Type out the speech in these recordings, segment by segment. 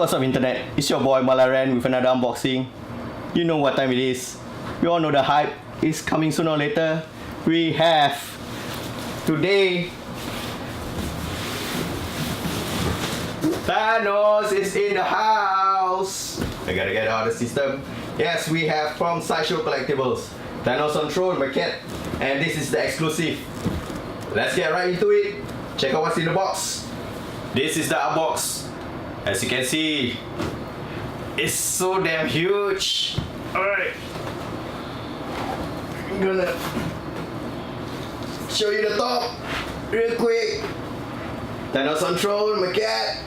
What's up internet? It's your boy MALAI REN with another unboxing. You know what time it is. We all know the hype is coming sooner or later. We have today Thanos is in the house. I gotta get out of the system. Yes, we have from Sideshow Collectibles Thanos on Throne maquette, and this is the exclusive. Let's get right into it. Check out what's in the box. This is the box. As you can see, it's so damn huge. Alright, I'm gonna show you the top real quick. Thanos on Throne maquette.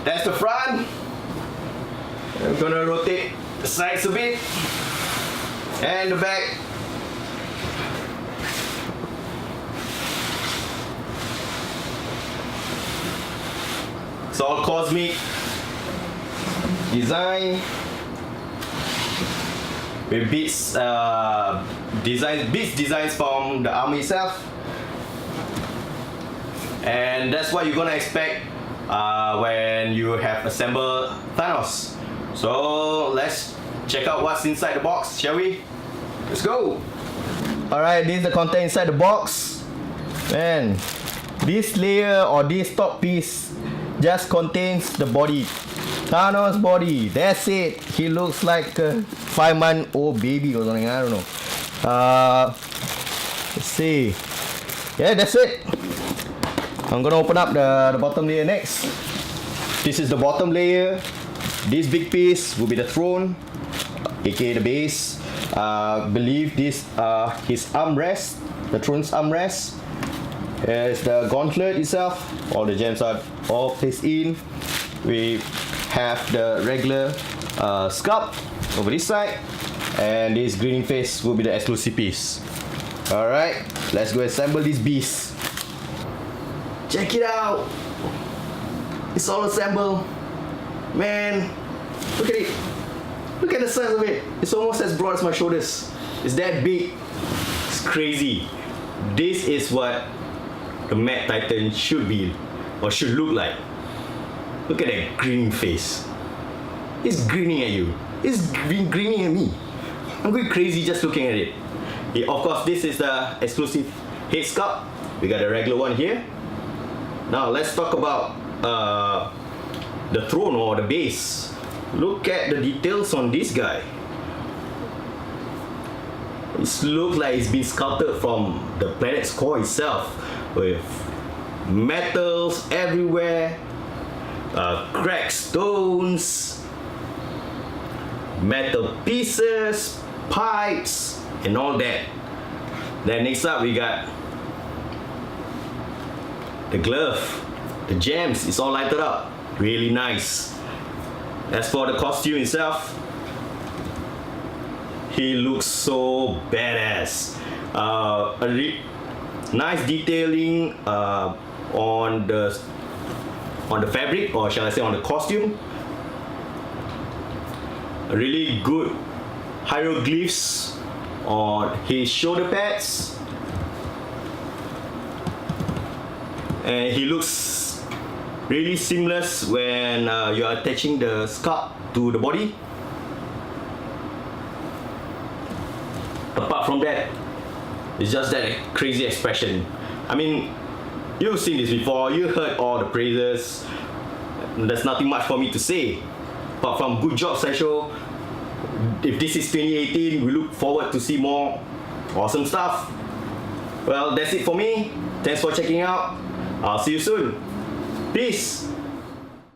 That's the front. I'm gonna rotate the sides a bit, and the back. It's all cosmic design with beads, designs from the army itself, and that's what you're gonna expect when you have assembled Thanos. So let's check out what's inside the box, shall we? Let's go. Alright, this is the content inside the box. Man, this layer or this top piece just contains the body, Thanos body. That's it. He looks like a 5-month-old baby or something. I don't know. Let's see. Yeah, that's it. I'm gonna open up the bottom layer next. This is the bottom layer. This big piece will be the throne, aka the base. Believe this his armrest, the throne's armrest. Here's the gauntlet itself. All the gems are all placed in. We have the regular sculpt over this side, and this greening face will be the exclusive piece. Alright, let's go assemble this beast. Check it out. It's all assembled. Man, look at it. Look at the size of it. It's almost as broad as my shoulders. It's that big. It's crazy. This is what the Mad Titan should be, or should look like. Look at that grinning face. It's grinning at you. It's grinning at me. I'm going crazy just looking at it. Yeah, of course, this is the exclusive head sculpt. We got a regular one here. Now let's talk about the throne or the base. Look at the details on this guy. It looks like it's been sculpted from the planet's core itself, with metals everywhere, cracked stones, metal pieces, pipes, and all that. Then next up we got the glove, the gems. It's all lighted up, really nice. As for the costume itself, he looks so badass. Nice detailing on the fabric, or shall I say on the costume. Really good hieroglyphs on his shoulder pads, and he looks really seamless when you are attaching the sculpt to the body. Apart from that, it's just that crazy expression. I mean, you've seen this before, you heard all the praises. There's nothing much for me to say. Apart from good job, Sideshow. If this is 2018, we look forward to see more awesome stuff. Well, that's it for me. Thanks for checking out. I'll see you soon. Peace.